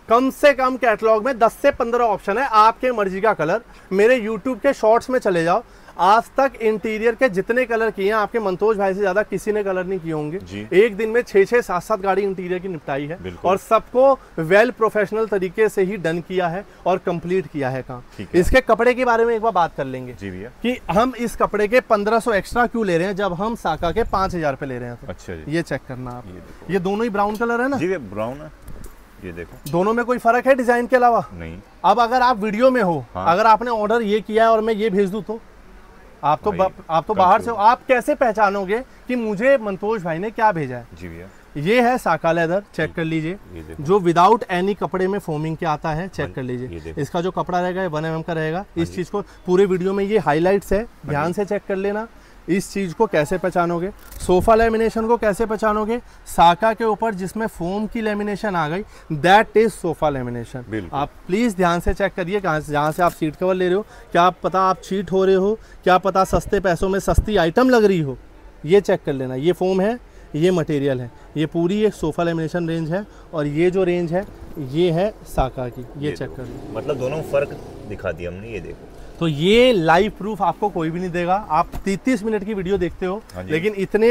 कम से कम कैटलॉग में 10 से 15 ऑप्शन है, आपके मर्जी का कलर। मेरे YouTube के शॉर्ट्स में चले जाओ, आज तक इंटीरियर के जितने कलर किए हैं, आपके मंतोष भाई से ज्यादा किसी ने कलर नहीं किए होंगे। एक दिन में 6-6, 7-7 गाड़ी इंटीरियर की निपटाई है, और सबको वेल प्रोफेशनल तरीके से ही डन किया है और कंप्लीट किया है काम। इसके कपड़े के बारे में एक बार बात कर लेंगे कि हम इस कपड़े के 1500 एक्स्ट्रा क्यों ले रहे हैं, जब हम साका के 5000 पे ले रहे हैं। तो अच्छा जी, ये चेक करना आप, ये दोनों ही ब्राउन कलर है ना जी, ब्राउन है। ये देखो, दोनों में कोई फर्क है डिजाइन के अलावा? नहीं। अब अगर आप वीडियो में हो, अगर आपने ऑर्डर ये किया है और मैं ये भेज दूं तो आप तो बाहर से हो, आप कैसे पहचानोगे कि मुझे मंतोष भाई ने क्या भेजा है? जी भैया, ये है साका लेदर, चेक कर लीजिए, जो विदाउट एनी कपड़े में फोमिंग के आता है। चेक कर लीजिए, इसका जो कपड़ा रहेगा 1 mm का रहेगा। इस चीज को पूरे वीडियो में ये हाईलाइट्स है, ध्यान से चेक कर लेना। इस चीज को कैसे पहचानोगे, सोफा लेमिनेशन को कैसे पहचानोगे, साका के ऊपर जिसमें फोम की लेमिनेशन आ गई, दैट इज सोफा लेमिनेशन। आप प्लीज ध्यान से चेक करिए, जहाँ से आप सीट कवर ले रहे हो, क्या पता आप चीट हो रहे हो, क्या पता सस्ते पैसों में सस्ती आइटम लग रही हो। ये चेक कर लेना, ये फोम है, ये मटेरियल है, ये पूरी एक सोफा लेमिनेशन रेंज है, और ये जो रेंज है ये है साका की। ये चेक कर लो, मतलब दोनों फर्क दिखा दिया हमने। ये देखो, तो ये लाइव प्रूफ आपको कोई भी नहीं देगा। आप 30 मिनट की वीडियो देखते हो, लेकिन इतने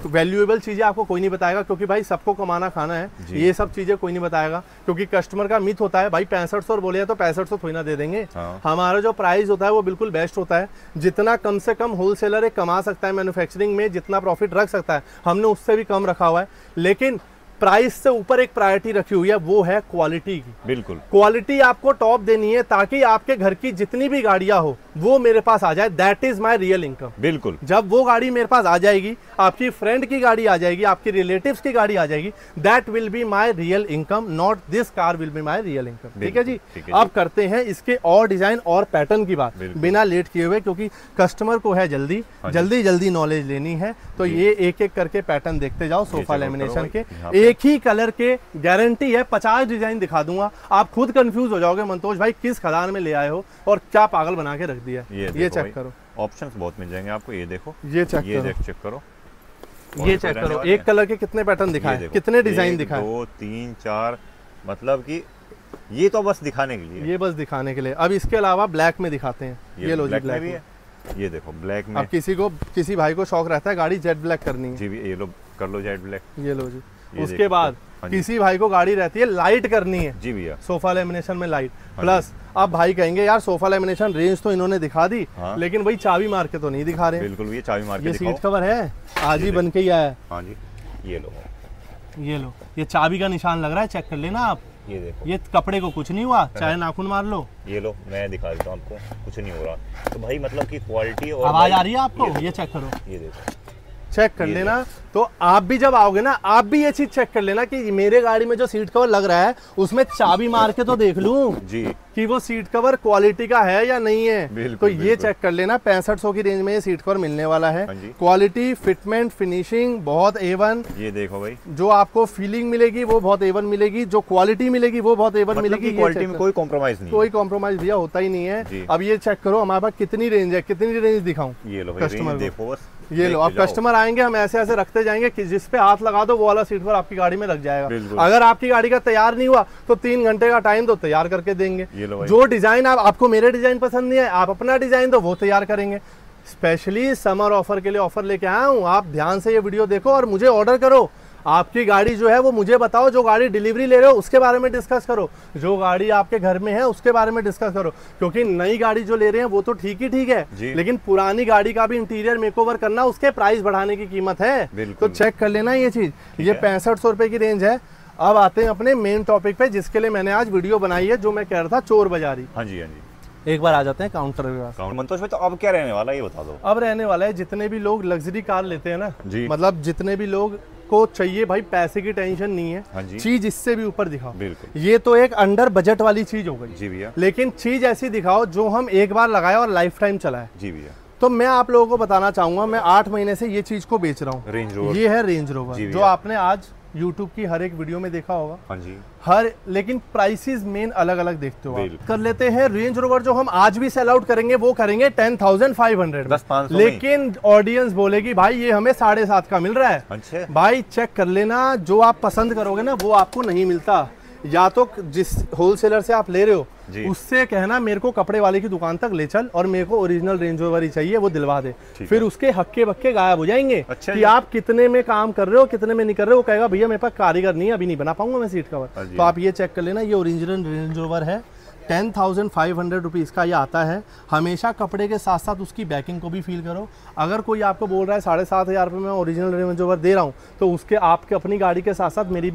वैल्यूएबल चीजें आपको कोई नहीं बताएगा, क्योंकि भाई सबको कमाना खाना है। ये सब चीजें कोई नहीं बताएगा, क्योंकि कस्टमर का मिथ होता है भाई 6500 बोले तो 6500 थोड़ी ना दे देंगे। हमारा जो प्राइस होता है वो बिल्कुल बेस्ट होता है। जितना कम से कम होलसेलर कमा सकता है मैन्युफैक्चरिंग में, जितना प्रॉफिट रख सकता है, हमने उससे भी कम रखा हुआ है। लेकिन प्राइस से ऊपर एक प्रायोरिटी रखी हुई है, वो है क्वालिटी की। बिल्कुल, क्वालिटी आपको टॉप देनी है, ताकि आपके घर की जितनी भी गाड़ियां हो वो मेरे पास आ जाए। That is my real income. बिल्कुल, जब वो गाड़ी मेरे पास आ जाएगी, आपकी फ्रेंड की गाड़ी आ जाएगी, आपकी रिलेटिव्स की गाड़ी आ जाएगी, that will be my real income, not this car will be my real income. ठीक है जी। अब करते हैं इसके और डिजाइन और पैटर्न की बात, बिना लेट किए हुए, क्योंकि कस्टमर को है जल्दी नॉलेज लेनी है। तो ये एक एक करके पैटर्न देखते जाओ सोफा लेमिनेशन के। एक ही कलर के गारंटी है, 50 डिजाइन दिखा दूंगा, आप खुद कंफ्यूज हो जाओगे मंतोष भाई किस खदान में ले आए हो और क्या पागल बना के रख दिया। ये चेक करो, ऑप्शंस बहुत मिल जाएंगे आपको। ये देखो, ये चेक करो, ये चेक करो, एक कलर के कितने पैटर्न दिखाए, कितने डिजाइन दिखाए, 2 3 4, मतलब कि ये तो बस दिखाने के लिए, ये बस दिखाने के लिए। अब इसके अलावा ब्लैक में दिखाते हैं। ये लो, ब्लैक में भी है, ये देखो ब्लैक में। अब किसी भाई को शौक रहता है गाड़ी जेट ब्लैक करनी है, जी ये लो, कर लो जेट ब्लैक। ये लो जी। उसके बाद किसी भाई को गाड़ी रहती है लाइट करनी है, जी भैया, सोफा लेमिनेशन में लाइट। प्लस अब भाई कहेंगे यार सोफा लेमिनेशन रेंज तो इन्होंने दिखा दी, लेकिन भाई चाबी मार के तो नहीं दिखा रहे। बिल्कुल, ये चाबी मार के ये सीट कवर है, आज ही बन के ही आया है। हाँ जी, ये लो, ये चाबी का निशान लग रहा है, चेक कर लेना आप। ये देखो, ये कपड़े को कुछ नहीं हुआ, चाहे नाखून मार लो। ये लो, मैं दिखा देता हूँ आपको, कुछ नहीं हो रहा। तो भाई मतलब की क्वालिटी और आवाज आ रही है आपको, ये चेक करो। ये देखो, चेक कर लेना। तो आप भी जब आओगे ना, आप भी ये चीज चेक कर लेना कि मेरे गाड़ी में जो सीट कवर लग रहा है उसमें चाबी मार के तो देख लूं जी कि वो सीट कवर क्वालिटी का है या नहीं है। तो ये चेक कर लेना। 6500 की रेंज में ये सीट कवर मिलने वाला है। क्वालिटी, फिटमेंट, फिनिशिंग बहुत A1। ये देखो भाई, जो आपको फीलिंग मिलेगी वो बहुत A1 मिलेगी, जो क्वालिटी मिलेगी वो बहुत A1 मिलेगी। क्वालिटी में कोई कॉम्प्रोमाइज नहीं, कोई कॉम्प्रोमाइज भैया होता ही नहीं है। अब ये चेक करो हमारे पास कितनी रेंज है, कितनी रेंज दिखाऊं ये लो कस्टमर देखो बस, ये लो। अब कस्टमर आएंगे, हम ऐसे ऐसे रखते जाएंगे कि जिस पे हाथ लगा दो वो वाला सीट पर आपकी गाड़ी में लग जाएगा। अगर आपकी गाड़ी का तैयार नहीं हुआ तो 3 घंटे का टाइम दो, तैयार करके देंगे। जो डिजाइन आपको मेरे डिजाइन पसंद नहीं है, आप अपना डिजाइन दो, वो तैयार करेंगे। स्पेशली समर ऑफर के लिए ऑफर लेके आया हूँ। आप ध्यान से ये वीडियो देखो और मुझे ऑर्डर करो। आपकी गाड़ी जो है वो मुझे बताओ, जो गाड़ी डिलीवरी ले रहे हो उसके बारे में डिस्कस करो, जो गाड़ी आपके घर में है उसके बारे में डिस्कस करो। क्योंककि नई गाड़ी जो ले रहे हैं वो तो ठीक ही ठीक है, लेकिन पुरानी गाड़ी का भी इंटीरियर मेकओवर करना, उसके प्राइस बढ़ाने की कीमत है। तो चेक कर लेना ये चीज। ये 6500 रुपए की रेंज है। अब आते हैं अपने मेन टॉपिक पे, जिसके लिए मैंने आज वीडियो बनाई है, जो मैं कह रहा था चोर बाजारी। हाँ जी, हाँ जी। एक बार आ जाते हैं काउंटर पे। मंतोष भाई, तो अब क्या रहने वाला है ये बता दो। अब रहने वाला है, जितने भी लोग लग्जरी कार लेते हैं ना, मतलब जितने भी लोग को चाहिए भाई, पैसे की टेंशन नहीं है, चीज इससे भी ऊपर दिखाओ। ये तो एक अंडर बजट वाली चीज हो गई जी भैया, लेकिन चीज ऐसी दिखाओ जो हम एक बार लगाए और लाइफ टाइम चलाए जी भैया। तो मैं आप लोगों को बताना चाहूंगा, मैं 8 महीने से ये चीज को बेच रहा हूँ। रेंज रोवर, ये है रेंज रोवर, जो आपने आज YouTube की हर एक वीडियो में देखा होगा। हाँ जी। लेकिन प्राइसेस मेन अलग अलग देखते हो आप। कर लेते हैं रेंज रोवर, जो हम आज भी सेल आउट करेंगे वो करेंगे 10,500, लेकिन ऑडियंस बोलेगी भाई ये हमें 7.5 का मिल रहा है। अच्छा। भाई चेक कर लेना, जो आप पसंद करोगे ना वो आपको नहीं मिलता। या तो जिस होलसेलर से आप ले रहे हो उससे कहना मेरे को कपड़े वाले की दुकान तक ले चल और मेरे को ओरिजिनल रेंज रोवर ही चाहिए, वो दिलवा दे। फिर उसके हक्के बक्के गायब हो जाएंगे। अच्छा, कि आप कितने में काम कर रहे हो, कितने में नहीं कर रहे हो। वो कहेगा भैया मेरे पास कारीगर नहीं है, अभी नहीं बना पाऊंगा मैं सीट कवर। तो आप ये चेक कर लेना, ये ओरिजिनल रेंज रोवर है। 10,500 रुपीज़ का ये आता है। हमेशा कपड़े के साथ साथ उसकी बैकिंग को भी फील करो। अगर कोई आपको बोल रहा है 7,500 रुपये में ओरिजिनल रेंज रोवर दे रहा हूँ, तो उसके आपके अपनी गाड़ी के साथ साथ मेरी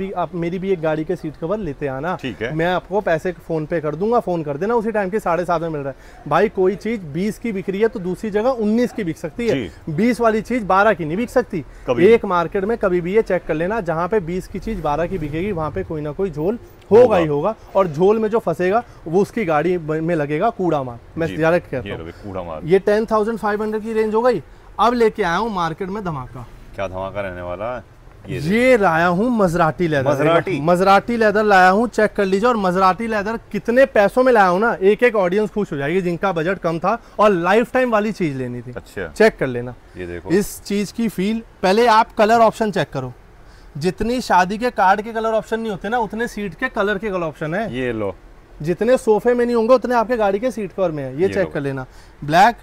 भी एक गाड़ी के सीट कवर लेते आना। ठीक है, मैं आपको पैसे फोन पे कर दूंगा, फोन कर देना उसी टाइम के 7.5 में मिल रहा है। भाई कोई चीज 20 की बिक रही है तो दूसरी जगह 19 की बिक सकती है। 20 वाली चीज 12 की नहीं बिक सकती। एक मार्केट में कभी भी ये चेक कर लेना, जहाँ पे 20 की चीज 12 की बिकेगी वहाँ पे कोई ना कोई झोल होगा ही होगा, और झोल में जो फंसेगा वो उसकी गाड़ी में लगेगा कूड़ा मार। मैं डायरेक्ट कहता हूँ कूड़ा मार। ये 10,500 की रेंज हो गई। अब लेके आया हूँ मार्केट में धमाका। क्या धमाका रहने वाला है? ये लाया हूँ मजराटी लेदर। मजराटी लेदर लाया हूँ, चेक कर लीजिए। और मजराटी लेदर कितने पैसों में लाया हूँ ना, एक एक ऑडियंस खुश हो जाएगी जिनका बजट कम था और लाइफ टाइम वाली चीज लेनी थी। अच्छा, चेक कर लेना। ये देखो इस चीज की फील। पहले आप कलर ऑप्शन चेक करो। जितनी शादी के कार्ड के कलर ऑप्शन नहीं होते ना, उतने सीट के कलर के कलर ऑप्शन है। ये लो, जितने सोफे में नहीं होंगे उतने आपके गाड़ी के सीट कवर में है। ये चेक कर लेना। Black,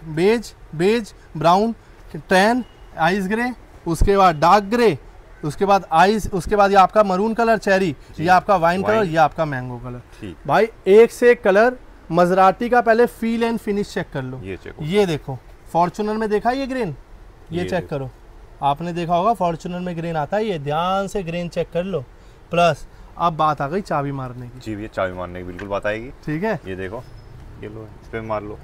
beige, brown, tan, ice grey, उसके बाद डार्क ग्रे, उसके बाद आइस, उसके बाद ये आपका मरून कलर, चेरी, ये आपका वाइन कलर, ये आपका मैंगो कलर। भाई एक से एक कलर। मजराटी का पहले फील एंड फिनिश चेक कर लो। ये देखो, फॉर्च्यूनर में देखा ये ग्रेन, ये चेक करो। आपने देखा होगा फॉर्च्यूनर में ग्रेन आता है, ये ध्यान से ग्रेन चेक कर लो। प्लस अब बात आ गई चाबी मारने की। जी, ये चाबी मारने की बिल्कुल बात आएगी। ठीक है, ये देखो, ये लो, इस पे मार लो,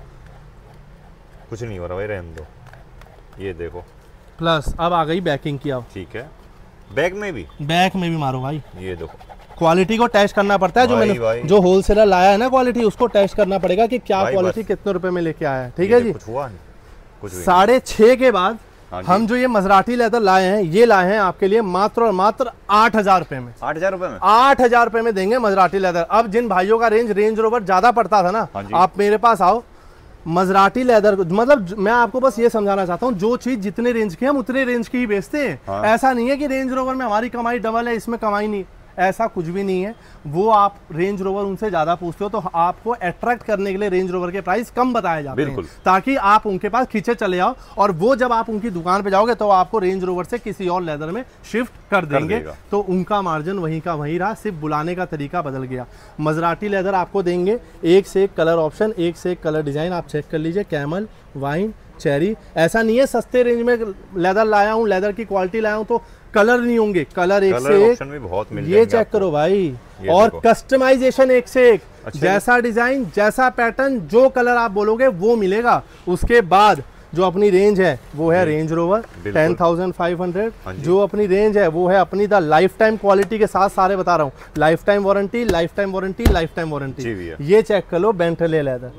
कुछ नहीं हो रहा भाई, रहने दो। ये देखो, प्लस अब आ गई बैकिंग की। अब ठीक है, बैक में भी मारो भाई। ये देखो, क्वालिटी को टेस्ट करना पड़ता है। जो मैंने जो होलसेलर लाया है ना, क्वालिटी उसको टेस्ट करना पड़ेगा कि क्या क्वालिटी कितने रुपए में लेके आया है। ठीक है जी। कुछ हुआ नहीं, 6:30 के बाद हम जो ये मजराटी लेदर लाए हैं, ये लाए हैं आपके लिए मात्र और मात्र 8,000 रुपए में। 8,000 रुपए में 8,000 रुपए में देंगे मजराटी लेदर। अब जिन भाइयों का रेंज रोवर ज्यादा पड़ता था ना, आप मेरे पास आओ। मजराटी लेदर, मतलब मैं आपको बस ये समझाना चाहता हूँ, जो चीज जितने रेंज की हम उतने रेंज की ही बेचते हैं। ऐसा नहीं है कि रेंज रोवर में हमारी कमाई डबल है, इसमें कमाई नहीं, ऐसा कुछ भी नहीं है। वो आप रेंज रोवर उनसे ज्यादा पूछते हो तो आपको अट्रैक्ट करने के लिए रेंज रोवर के प्राइस कम बताए जाते हैं, ताकि आप उनके पास खींचे चले जाओ, और वो जब आप उनकी दुकान पे जाओगे तो आपको रेंज रोवर से किसी और लेदर में शिफ्ट कर देंगे। तो उनका मार्जिन वहीं का वहीं रहा, सिर्फ बुलाने का तरीका बदल गया। मजराटी लेदर आपको देंगे एक से एक कलर ऑप्शन, एक से एक कलर डिजाइन। आप चेक कर लीजिए, कैमल, वाइन, चेरी। ऐसा नहीं है सस्ते रेंज में लेदर लाया हूँ, लेदर की क्वालिटी लाया हूँ तो कलर नहीं होंगे। कलर एक से एक भी बहुत मिल ये चेक करो भाई। और कस्टमाइजेशन एक से एक। अच्छा, जैसा डिजाइन, जैसा पैटर्न, जो कलर आप बोलोगे वो मिलेगा। उसके बाद जो अपनी रेंज है वो है रेंज रोवर 10,500। जो अपनी रेंज है वो है अपनी द लाइफ टाइम क्वालिटी के साथ, सारे बता रहा हूँ, life time warranty, life time warranty, life time warranty. ये चेक कर लो बेंटले लेदर,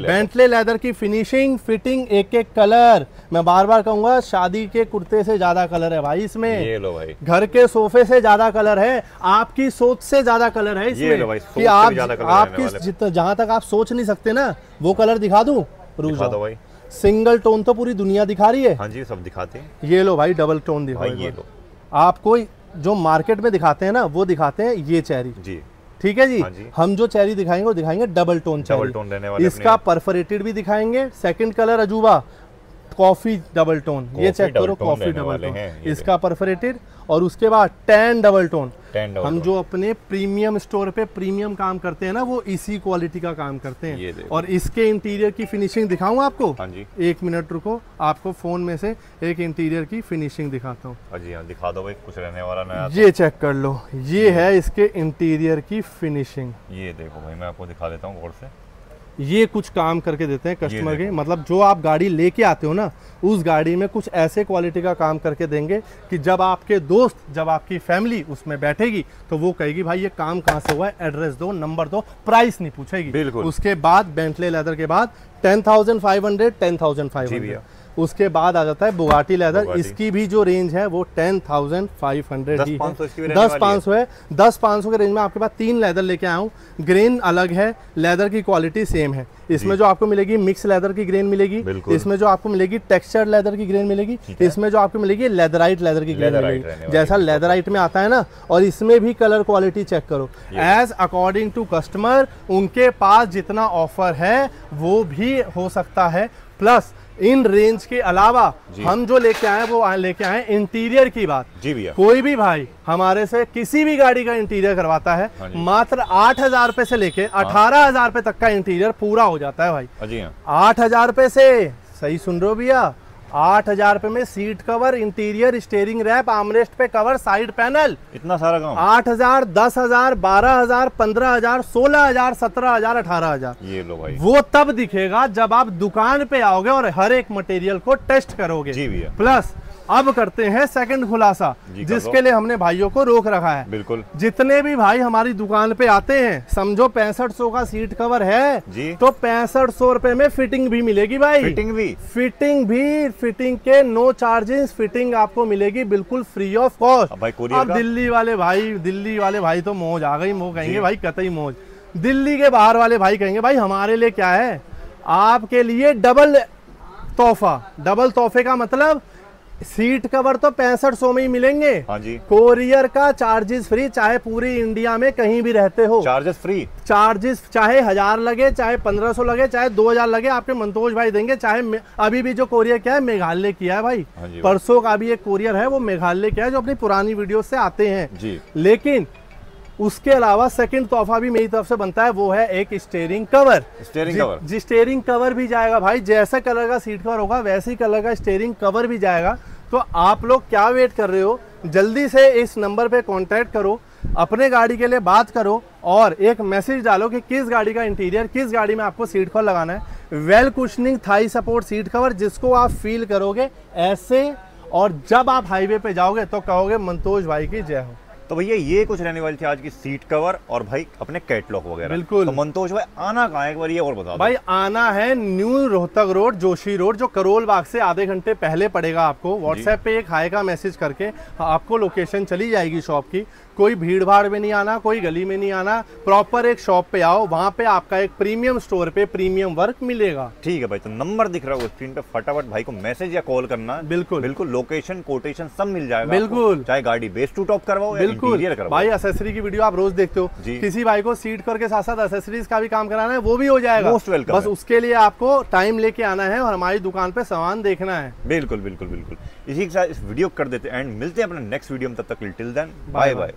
बेंटले लेदर की फिनिशिंग, फिटिंग, एक एक कलर, मैं बार बार कहूंगा शादी के कुर्ते से ज्यादा कलर है भाई इसमें। ये लो भाई, घर के सोफे से ज्यादा कलर है, आपकी सोच से ज्यादा कलर है इसमें। ये लो भाई, कि आपकी जहां तक आप सोच नहीं सकते ना वो कलर दिखा दूं, रुक जाओ भाई। सिंगल टोन तो पूरी दुनिया दिखा रही है। हाँ जी, सब दिखाते हैं। ये लो भाई डबल टोन दिखाओ। ये लो, आपको जो मार्केट में दिखाते हैं ना वो दिखाते हैं ये चेरी जी, ठीक है जी। हाँ जी। हम जो चेरी दिखाएंगे वो दिखाएंगे डबल टोन चेरी। इसका परफोरेटेड भी दिखाएंगे। सेकंड कलर अजूबा कॉफी डबल टोन, ये चेक करो, कॉफी डबल टोन, इसका परफोरेटेड। और उसके बाद टैन डबल टोन। हम जो अपने प्रीमियम स्टोर पे प्रीमियम काम करते हैं ना वो इसी क्वालिटी का काम करते हैं। और इसके इंटीरियर की फिनिशिंग दिखाऊं आपको। हाँ जी, 1 मिनट रुको, आपको फोन में से एक इंटीरियर की फिनिशिंग दिखाता हूँ। हाँ जी, हाँ दिखा दो भाई, कुछ रहने वाला नया। ये चेक कर लो, ये है इसके इंटीरियर की फिनिशिंग। ये देखो भाई, मैं आपको दिखा देता हूँ गौर से। ये कुछ काम करके देते हैं कस्टमर के, मतलब जो आप गाड़ी लेके आते हो ना उस गाड़ी में कुछ ऐसे क्वालिटी का काम करके देंगे कि जब आपके दोस्त, जब आपकी फैमिली उसमें बैठेगी तो वो कहेगी भाई ये काम कहाँ से हुआ है, एड्रेस दो, नंबर दो, प्राइस नहीं पूछेगी। उसके बाद बेंटले लेदर के बाद 10,500, 10,500। उसके बाद आ जाता है बुगाटी लेदर, इसकी भी जो रेंज है वो 10,500 ही है, 10,500 है। 10,500 के रेंज में आपके पास 3 लेदर लेके आया हूँ। ग्रेन अलग है, लेदर की क्वालिटी सेम है। इसमें जो आपको मिलेगी मिक्स लेदर की ग्रेन मिलेगी, इसमें जो आपको मिलेगी टेक्सचर्ड लेदर की ग्रेन मिलेगी, इसमें जो आपको मिलेगी लेदराइट लेदर की ग्रेन मिलेगी, जैसा लेदराइट में आता है ना। और इसमें भी कलर क्वालिटी चेक करो, एज अकॉर्डिंग टू कस्टमर उनके पास जितना ऑफर है वो भी हो सकता है। प्लस इन रेंज के अलावा हम जो लेके आए वो लेके आए इंटीरियर की बात। जी भैया, कोई भी भाई हमारे से किसी भी गाड़ी का इंटीरियर करवाता है, मात्र 8,000 रुपए से लेके 18,000 रुपए तक का इंटीरियर पूरा हो जाता है भाई। जी 8,000 रुपए से, सही सुन रहे हो भैया, 8,000 रुपए में seat cover, interior, steering wrap, armrest पे कवर, साइड पैनल, इतना सारा काम। 8,000, 10,000, 12,000, 15,000, 16,000, 17,000, 18,000। ये लो भाई, वो तब दिखेगा जब आप दुकान पे आओगे और हर एक मटेरियल को टेस्ट करोगे। जी भैया। प्लस अब करते हैं सेकंड खुलासा, जिसके लिए हमने भाइयों को रोक रखा है। बिल्कुल, जितने भी भाई हमारी दुकान पे आते हैं, समझो 6500 का सीट कवर है जी, तो 6500 रुपए में फिटिंग भी मिलेगी भाई। फिटिंग भी फिटिंग के नो चार्जेस, फिटिंग आपको मिलेगी बिल्कुल फ्री ऑफ कॉस्ट। अब दिल्ली वाले भाई तो मौज आ गई, वो कहेंगे भाई कतई मौज। दिल्ली के बाहर वाले भाई कहेंगे भाई हमारे लिए क्या है, आपके लिए डबल तोहफा। डबल तोहफे का मतलब सीट कवर तो 6500 में ही मिलेंगे। हाँ जी। कोरियर का चार्जेस फ्री, चाहे पूरी इंडिया में कहीं भी रहते हो, चार्जेस फ्री। चार्जेस चाहे 1000 लगे, चाहे 1500 लगे, चाहे 2000 लगे, आपके मंतोष भाई देंगे। चाहे अभी भी जो कोरियर क्या है, मेघालय किया है भाई। हाँ परसों का भी एक कोरियर है, वो मेघालय किया है, जो अपनी पुरानी वीडियो से आते हैं जी। लेकिन उसके अलावा सेकंड तोहफा भी मेरी तरफ से बनता है, वो है एक स्टीयरिंग कवर। स्टीयरिंग कवर भी जाएगा भाई, जैसा कलर का सीट कवर होगा वैसे ही कलर का स्टीयरिंग कवर भी जाएगा। तो आप लोग क्या वेट कर रहे हो, जल्दी से इस नंबर पे कांटेक्ट करो, अपने गाड़ी के लिए बात करो और एक मैसेज डालो कि किस गाड़ी का इंटीरियर, किस गाड़ी में आपको सीट कवर लगाना है। Well cushioning Thai support seat cover, जिसको आप फील करोगे ऐसे, और जब आप हाईवे पे जाओगे तो कहोगे मंतोष भाई की जय हो। तो भैया ये कुछ रहने वाली थी आज की सीट कवर और भाई अपने कैटलॉग वगैरह। बिल्कुल। तो मंतोष भाई आना कहाँ है, एक बार ये और बता दो भाई। आना है new Rohtak road, Joshi road, जो करोल बाग से आधे घंटे पहले पड़ेगा। आपको व्हाट्सएप पे एक हाय का मैसेज करके आपको लोकेशन चली जाएगी शॉप की। कोई भीड़ भाड़ में नहीं आना, कोई गली में नहीं आना, प्रॉपर एक शॉप पे आओ, वहां पे आपका एक प्रीमियम स्टोर पे प्रीमियम वर्क मिलेगा। ठीक है भाई, तो नंबर दिख रहा है स्क्रीन पे, फटाफट भाई को मैसेज या कॉल करना। बिल्कुल बिल्कुल, लोकेशन कोटेशन सब मिल जाएगा। बिल्कुल, चाहे गाड़ी बेस टू टॉप करवाओ या इंटीरियर करवाओ। भाई एक्सेसरी की वीडियो आप रोज देखते हो, किसी भाई को सीट कवर के साथ साथ एक्सेसरीज का भी काम कराना है, वो भी हो जाएगा। Most welcome. बस उसके लिए आपको टाइम लेके आना है और हमारी दुकान पे सामान देखना है। बिल्कुल बिल्कुल बिल्कुल। इसी के साथ इस वीडियो कर देते हैं एंड मिलते हैं अपने नेक्स्ट वीडियो में, तब तक टिल देन बाय बाय।